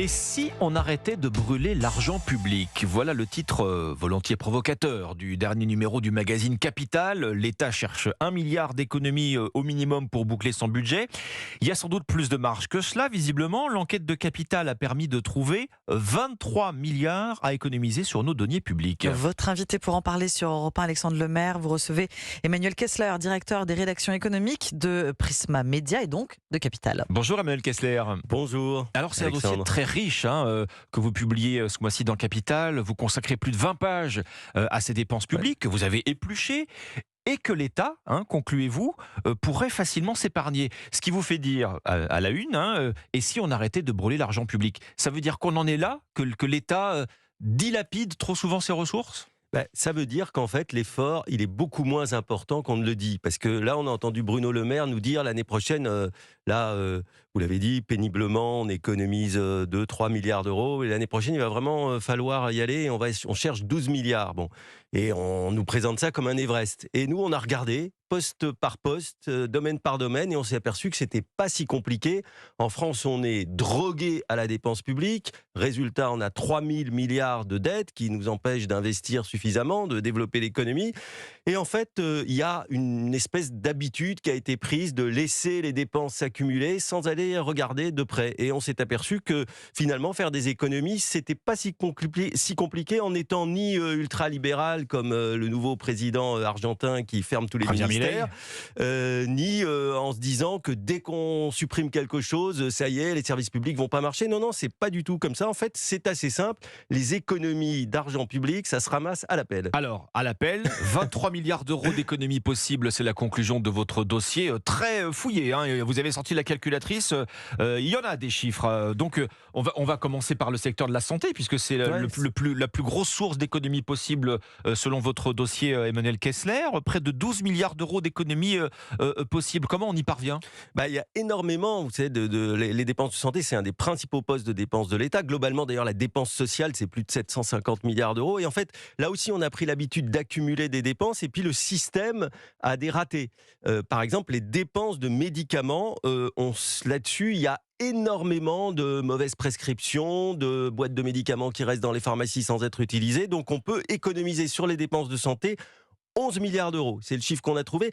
Et si on arrêtait de brûler l'argent public? Voilà le titre volontiers provocateur du dernier numéro du magazine Capital. L'État cherche 1 milliard d'économies au minimum pour boucler son budget. Il y a sans doute plus de marge que cela, visiblement. L'enquête de Capital a permis de trouver 23 milliards à économiser sur nos deniers publics. Votre invité pour en parler sur Europe 1, Alexandre Lemaire. Vous recevez Emmanuel Kessler, directeur des rédactions économiques de Prisma Media et donc de Capital. Bonjour Emmanuel Kessler. Bonjour. Alors c'est un dossier très riche que vous publiez ce mois-ci dans Capital. Vous consacrez plus de 20 pages à ces dépenses publiques que vous avez épluchées et que l'État, concluez-vous, pourrait facilement s'épargner. Ce qui vous fait dire à la une, et si on arrêtait de brûler l'argent public? Ça veut dire qu'on en est là, que l'État dilapide trop souvent ses ressources? Ça veut dire qu'en fait, l'effort, il est beaucoup moins important qu'on ne le dit. Parce que là, on a entendu Bruno Le Maire nous dire l'année prochaine, vous l'avez dit, péniblement, on économise 2-3 milliards d'euros. Et l'année prochaine, il va vraiment falloir y aller. Et on cherche 12 milliards. Bon. Et on nous présente ça comme un Everest. Et nous, on a regardé poste par poste, domaine par domaine, et on s'est aperçu que c'était pas si compliqué. En France, on est drogué à la dépense publique. Résultat, on a 3 000 milliards de dettes qui nous empêchent d'investir suffisamment, de développer l'économie. Et en fait, il y a une espèce d'habitude qui a été prise de laisser les dépenses s'accumuler sans aller regarder de près. Et on s'est aperçu que finalement, faire des économies, c'était pas si compliqué en étant ni ultra-libéral comme le nouveau président argentin qui ferme tous les ministères, ni en se disant que dès qu'on supprime quelque chose, ça y est, les services publics vont pas marcher. Non, c'est pas du tout comme ça. En fait, c'est assez simple. Les économies d'argent public, ça se ramasse à l'appel. Alors, à l'appel, 23 milliards d'euros d'économies possibles, c'est la conclusion de votre dossier, très fouillé. Vous avez sorti la calculatrice, il y en a des chiffres. Donc, on va commencer par le secteur de la santé, puisque c'est la plus grosse source d'économies possible, selon votre dossier, Emmanuel Kessler. Près de 12 milliards d'euros d'économies possibles. Comment on y parvient? Il y a énormément, vous savez, les dépenses de santé, c'est un des principaux postes de dépenses de l'État. Globalement, d'ailleurs, la dépense sociale, c'est plus de 750 milliards d'euros. Et en fait, là aussi, on a pris l'habitude d'accumuler des dépenses et puis le système a des ratés. Par exemple, les dépenses de médicaments, là-dessus, il y a énormément de mauvaises prescriptions, de boîtes de médicaments qui restent dans les pharmacies sans être utilisées. Donc, on peut économiser sur les dépenses de santé 11 milliards d'euros, c'est le chiffre qu'on a trouvé.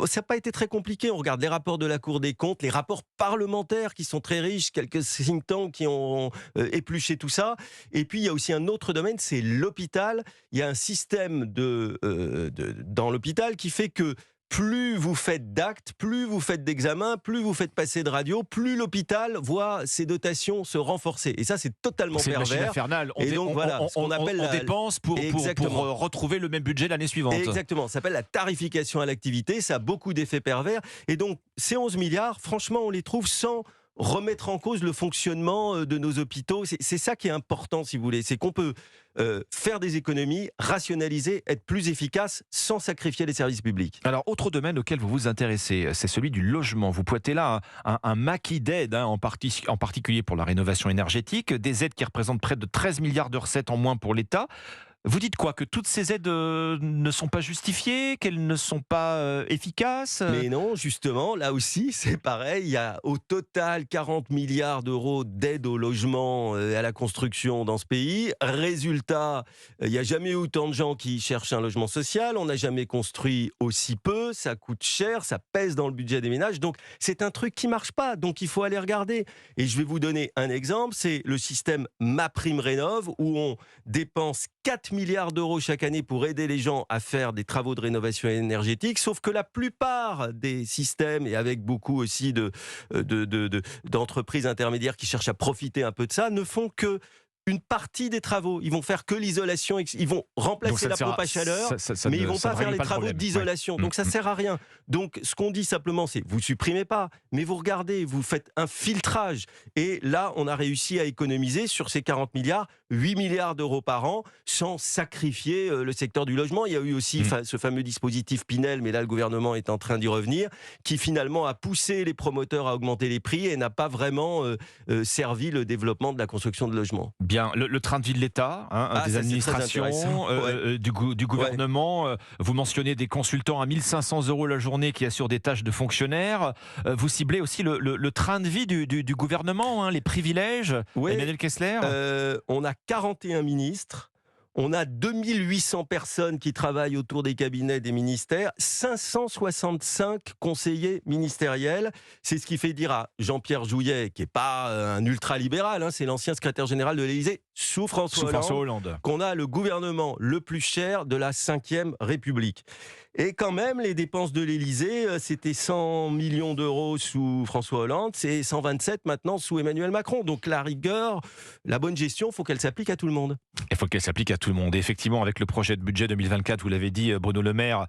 Ça n'a pas été très compliqué, on regarde les rapports de la Cour des comptes, les rapports parlementaires qui sont très riches, quelques think tanks qui ont épluché tout ça. Et puis il y a aussi un autre domaine, c'est l'hôpital. Il y a un système dans l'hôpital qui fait que plus vous faites d'actes, plus vous faites d'examens, plus vous faites passer de radio, plus l'hôpital voit ses dotations se renforcer. Et ça, c'est totalement pervers. C'est une machine infernale. On dépense pour retrouver le même budget l'année suivante. Exactement. Ça s'appelle la tarification à l'activité. Ça a beaucoup d'effets pervers. Et donc, ces 11 milliards, franchement, on les trouve sans remettre en cause le fonctionnement de nos hôpitaux. C'est ça qui est important, si vous voulez. C'est qu'on peut faire des économies, rationaliser, être plus efficace sans sacrifier les services publics. Alors, autre domaine auquel vous vous intéressez, c'est celui du logement. Vous pointez là un maquis d'aides, en particulier pour la rénovation énergétique, des aides qui représentent près de 13 milliards de recettes en moins pour l'État. Vous dites quoi? Que toutes ces aides ne sont pas justifiées, qu'elles ne sont pas efficaces? Mais non, justement, là aussi, c'est pareil. Il y a au total 40 milliards d'euros d'aide au logement et à la construction dans ce pays. Résultat, il n'y a jamais eu autant de gens qui cherchent un logement social. On n'a jamais construit aussi peu. Ça coûte cher, ça pèse dans le budget des ménages. Donc, c'est un truc qui ne marche pas. Donc, il faut aller regarder. Et je vais vous donner un exemple. C'est le système MaPrimeRénov' où on dépense 4 milliards d'euros chaque année pour aider les gens à faire des travaux de rénovation énergétique, sauf que la plupart des systèmes, et avec beaucoup aussi d'entreprises intermédiaires qui cherchent à profiter un peu de ça, ne font que une partie des travaux. Ils vont faire que l'isolation, ils vont remplacer la pompe à chaleur, mais ils ne vont pas faire les travaux d'isolation. Donc ça ne sert à rien. Donc ce qu'on dit simplement, c'est vous ne supprimez pas, mais vous regardez, vous faites un filtrage. Et là, on a réussi à économiser sur ces 40 milliards, 8 milliards d'euros par an, sans sacrifier le secteur du logement. Il y a eu aussi ce fameux dispositif Pinel, mais là, le gouvernement est en train d'y revenir, qui finalement a poussé les promoteurs à augmenter les prix et n'a pas vraiment servi le développement de la construction de logements. Bien. Bien, le train de vie de l'État, Ah, des ça, c'est très administrations, intéressant. du gouvernement. Vous mentionnez des consultants à 1 500 € la journée qui assurent des tâches de fonctionnaires. Vous ciblez aussi le train de vie du gouvernement, les privilèges. Ouais. Emmanuel Kessler. On a 41 ministres. On a 2800 personnes qui travaillent autour des cabinets des ministères, 565 conseillers ministériels. C'est ce qui fait dire à Jean-Pierre Jouyet, qui n'est pas un ultralibéral, c'est l'ancien secrétaire général de l'Élysée, sous François Hollande, qu'on a le gouvernement le plus cher de la Ve République. Et quand même, les dépenses de l'Élysée, c'était 100 millions d'euros sous François Hollande, c'est 127 maintenant sous Emmanuel Macron. Donc la rigueur, la bonne gestion, il faut qu'elle s'applique à tout le monde. Il faut qu'elle s'applique à tout le monde. Et effectivement, avec le projet de budget 2024, vous l'avez dit, Bruno Le Maire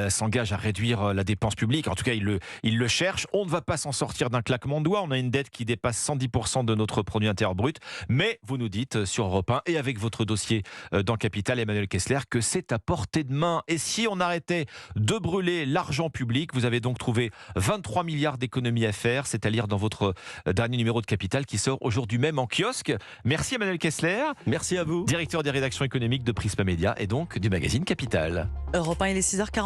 s'engage à réduire la dépense publique. En tout cas, il le cherche. On ne va pas s'en sortir d'un claquement de doigts. On a une dette qui dépasse 110% de notre produit intérieur brut. Mais vous nous dites sur Europe 1 et avec votre dossier dans Capital, Emmanuel Kessler, que c'est à portée de main. Et si on arrêtait de brûler l'argent public, vous avez donc trouvé 23 milliards d'économies à faire. C'est à lire dans votre dernier numéro de Capital qui sort aujourd'hui même en kiosque. Merci Emmanuel Kessler. Merci à vous. Directeur des rédactions économiques de Prisma Média et donc du magazine Capital. Europe 1, il est 6h40.